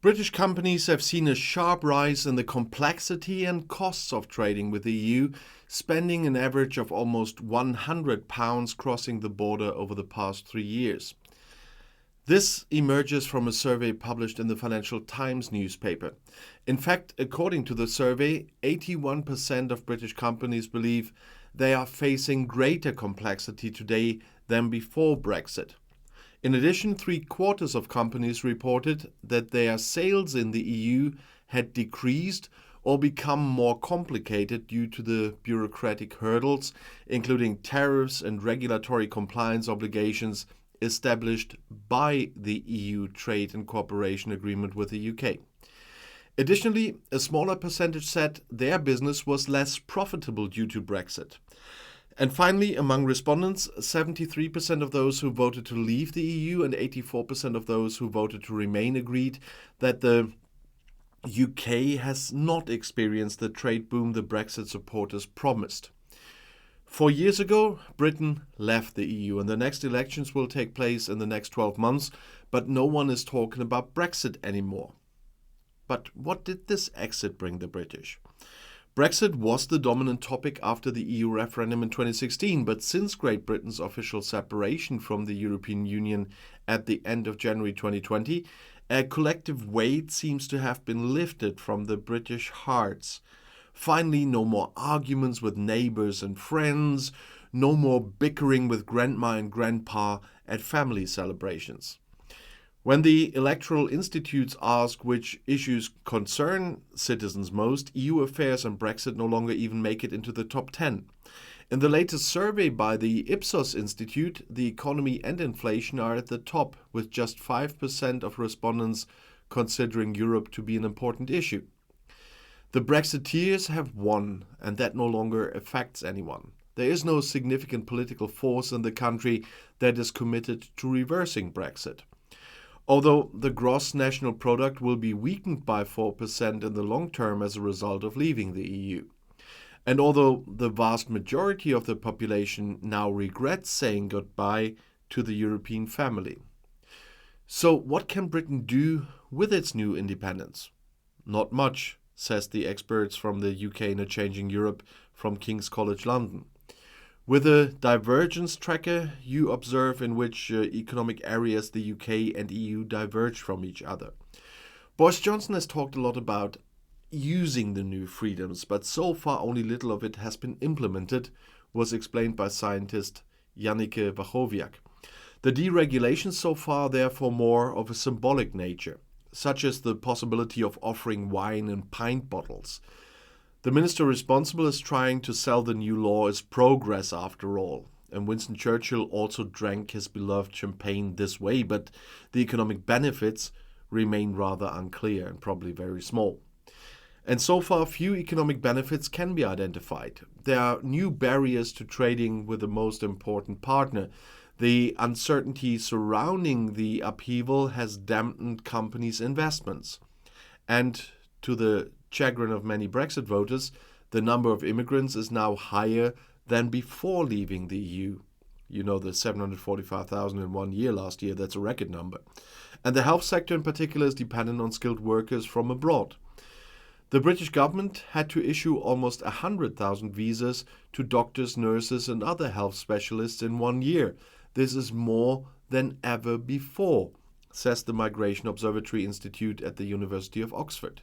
British companies have seen a sharp rise in the complexity and costs of trading with the EU, spending an average of almost £100 crossing the border over the past 3 years. This emerges from a survey published in the Financial Times newspaper. In fact, according to the survey, 81% of British companies believe they are facing greater complexity today than before Brexit. In addition, 3/4 of companies reported that their sales in the EU had decreased or become more complicated due to the bureaucratic hurdles, including tariffs and regulatory compliance obligations established by the EU Trade and Cooperation Agreement with the UK. Additionally, a smaller percentage said their business was less profitable due to Brexit. And finally, among respondents, 73% of those who voted to leave the EU and 84% of those who voted to remain agreed that the UK has not experienced the trade boom the Brexit supporters promised. 4 years ago, Britain left the EU, and the next elections will take place in the next 12 months, but no one is talking about Brexit anymore. But what did this exit bring the British? Brexit was the dominant topic after the EU referendum in 2016, but since Great Britain's official separation from the European Union at the end of January 2020, a collective weight seems to have been lifted from the British hearts. Finally, no more arguments with neighbours and friends, no more bickering with grandma and grandpa at family celebrations. When the electoral institutes ask which issues concern citizens most, EU affairs and Brexit no longer even make it into the top 10. In the latest survey by the Ipsos Institute, the economy and inflation are at the top, with just 5% of respondents considering Europe to be an important issue. The Brexiteers have won, and that no longer affects anyone. There is no significant political force in the country that is committed to reversing Brexit. Although the gross national product will be weakened by 4% in the long term as a result of leaving the EU. And although the vast majority of the population now regrets saying goodbye to the European family. So what can Britain do with its new independence? Not much, says the experts from the UK in a Changing Europe from King's College London. With a divergence tracker, you observe in which economic areas the UK and EU diverge from each other. Boris Johnson has talked a lot about using the new freedoms, but so far only little of it has been implemented, was explained by scientist Jannike Wachowiak. The deregulations so far are therefore more of a symbolic nature, such as the possibility of offering wine in pint bottles. The minister responsible is trying to sell the new law as progress after all. And Winston Churchill also drank his beloved champagne this way, but the economic benefits remain rather unclear and probably very small. And so far, few economic benefits can be identified. There are new barriers to trading with the most important partner. The uncertainty surrounding the upheaval has dampened companies' investments. And to the chagrin of many Brexit voters, the number of immigrants is now higher than before leaving the EU. You know, the 745,000 in 1 year last year, that's a record number. And the health sector in particular is dependent on skilled workers from abroad. The British government had to issue almost 100,000 visas to doctors, nurses and other health specialists in 1 year. This is more than ever before, says the Migration Observatory Institute at the University of Oxford.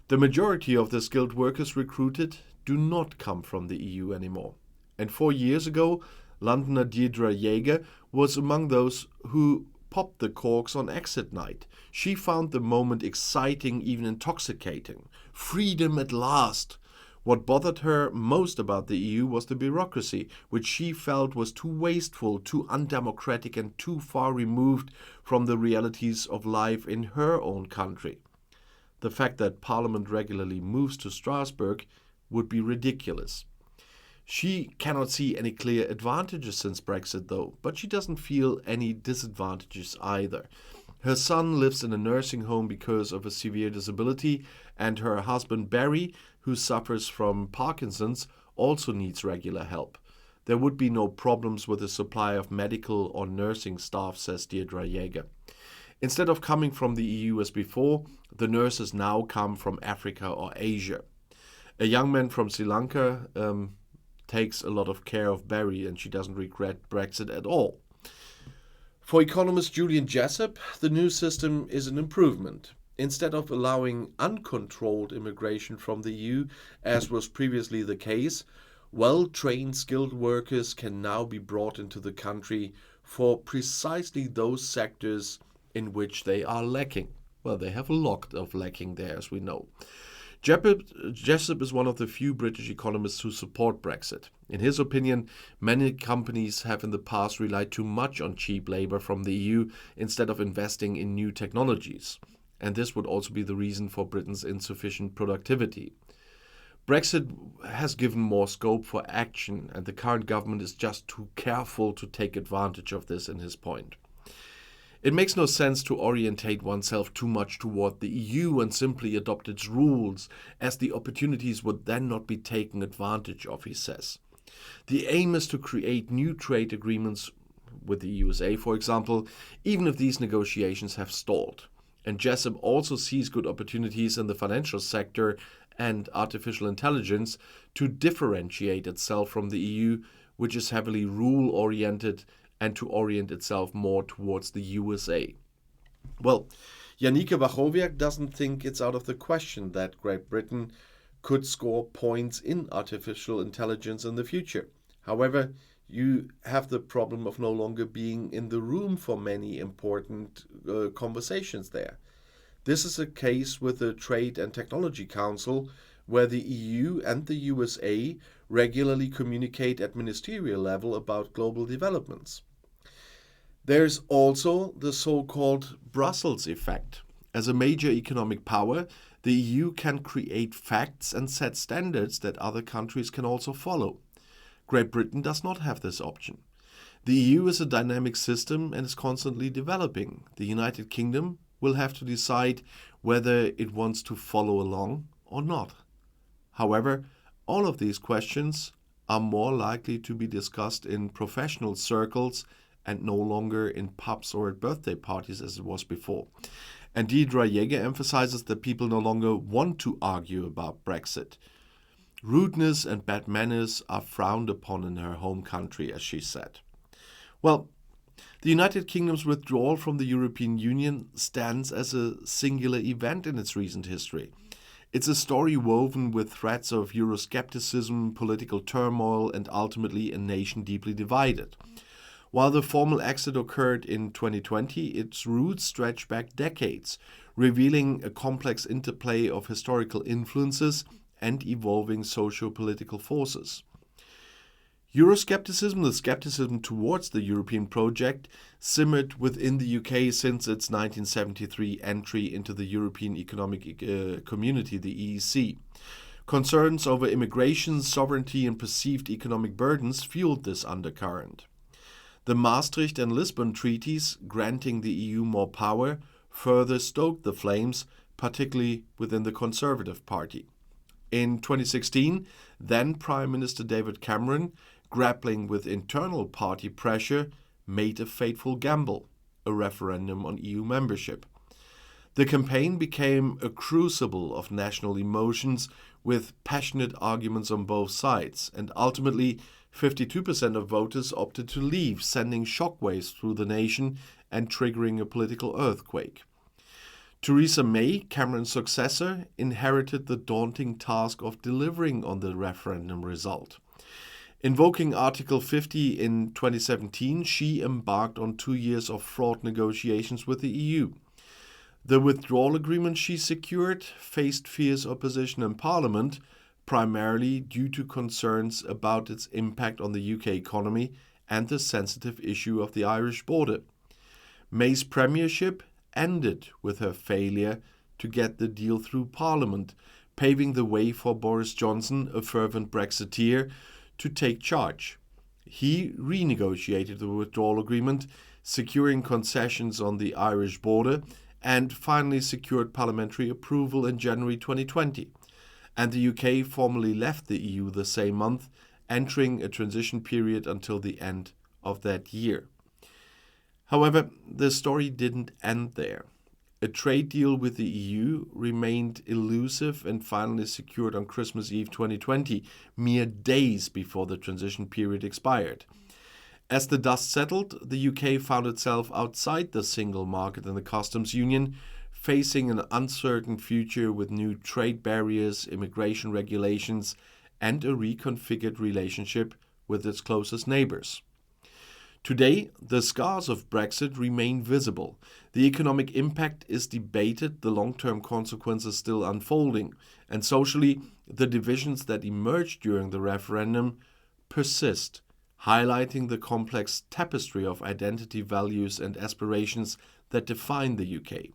The majority of the skilled workers recruited do not come from the EU anymore. And 4 years ago, Londoner Deirdre Jaeger was among those who popped the corks on exit night. She found the moment exciting, even intoxicating. Freedom at last! What bothered her most about the EU was the bureaucracy, which she felt was too wasteful, too undemocratic and too far removed from the realities of life in her own country. The fact that Parliament regularly moves to Strasbourg would be ridiculous. She cannot see any clear advantages since Brexit, though, but she doesn't feel any disadvantages either. Her son lives in a nursing home because of a severe disability, and her husband Barry, who suffers from Parkinson's, also needs regular help. There would be no problems with the supply of medical or nursing staff, says Deirdre Jaeger. Instead of coming from the EU as before, the nurses now come from Africa or Asia. A young man from Sri Lanka takes a lot of care of Barry, and she doesn't regret Brexit at all. For economist Julian Jessup, the new system is an improvement. Instead of allowing uncontrolled immigration from the EU, as was previously the case, well-trained skilled workers can now be brought into the country for precisely those sectors in which they are lacking. Well, they have a lot of lacking there, as we know. Jessup is one of the few British economists who support Brexit. In his opinion, many companies have in the past relied too much on cheap labor from the EU instead of investing in new technologies. And this would also be the reason for Britain's insufficient productivity. Brexit has given more scope for action, and the current government is just too careful to take advantage of this, in his point. It makes no sense to orientate oneself too much toward the EU and simply adopt its rules, as the opportunities would then not be taken advantage of, he says. The aim is to create new trade agreements with the USA, for example, even if these negotiations have stalled. And Jessup also sees good opportunities in the financial sector and artificial intelligence to differentiate itself from the EU, which is heavily rule-oriented, and to orient itself more towards the USA. Well, Janike Wachowiak doesn't think it's out of the question that Great Britain could score points in artificial intelligence in the future. However, you have the problem of no longer being in the room for many important conversations there. This is a case with the Trade and Technology Council, where the EU and the USA regularly communicate at ministerial level about global developments. There's also the so-called Brussels effect. As a major economic power, the EU can create facts and set standards that other countries can also follow. Great Britain does not have this option. The EU is a dynamic system and is constantly developing. The United Kingdom will have to decide whether it wants to follow along or not. However, all of these questions are more likely to be discussed in professional circles and no longer in pubs or at birthday parties as it was before. And Deidre Jäger emphasizes that people no longer want to argue about Brexit. Rudeness and bad manners are frowned upon in her home country, as she said. Well, the United Kingdom's withdrawal from the European Union stands as a singular event in its recent history. It's a story woven with threads of Euroscepticism, political turmoil, and ultimately a nation deeply divided. While the formal exit occurred in 2020, its roots stretch back decades, revealing a complex interplay of historical influences and evolving socio-political forces. Euroscepticism, the skepticism towards the European project, simmered within the UK since its 1973 entry into the European Economic Community, the EEC. Concerns over immigration, sovereignty, and perceived economic burdens fueled this undercurrent. The Maastricht and Lisbon treaties, granting the EU more power, further stoked the flames, particularly within the Conservative Party. In 2016, then Prime Minister David Cameron, grappling with internal party pressure, made a fateful gamble, a referendum on EU membership. The campaign became a crucible of national emotions with passionate arguments on both sides, and ultimately 52% of voters opted to leave, sending shockwaves through the nation and triggering a political earthquake. Theresa May, Cameron's successor, inherited the daunting task of delivering on the referendum result. Invoking Article 50 in 2017, she embarked on 2 years of fraught negotiations with the EU. The withdrawal agreement she secured faced fierce opposition in Parliament, primarily due to concerns about its impact on the UK economy and the sensitive issue of the Irish border. May's premiership ended with her failure to get the deal through Parliament, paving the way for Boris Johnson, a fervent Brexiteer, to take charge. He renegotiated the withdrawal agreement, securing concessions on the Irish border, and finally secured parliamentary approval in January 2020. And the UK formally left the EU the same month, entering a transition period until the end of that year. However, the story didn't end there. A trade deal with the EU remained elusive and finally secured on Christmas Eve 2020, mere days before the transition period expired. As the dust settled, the UK found itself outside the single market and the customs union, facing an uncertain future with new trade barriers, immigration regulations, and a reconfigured relationship with its closest neighbours. Today, the scars of Brexit remain visible. The economic impact is debated, the long-term consequences still unfolding, and socially, the divisions that emerged during the referendum persist, highlighting the complex tapestry of identity, values, and aspirations that define the UK.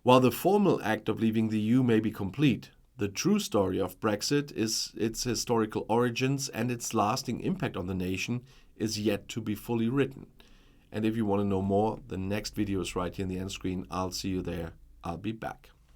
While the formal act of leaving the EU may be complete, the true story of Brexit is its historical origins and its lasting impact on the nation is yet to be fully written. And if you want to know more, the next video is right here in the end screen. I'll see you there. I'll be back.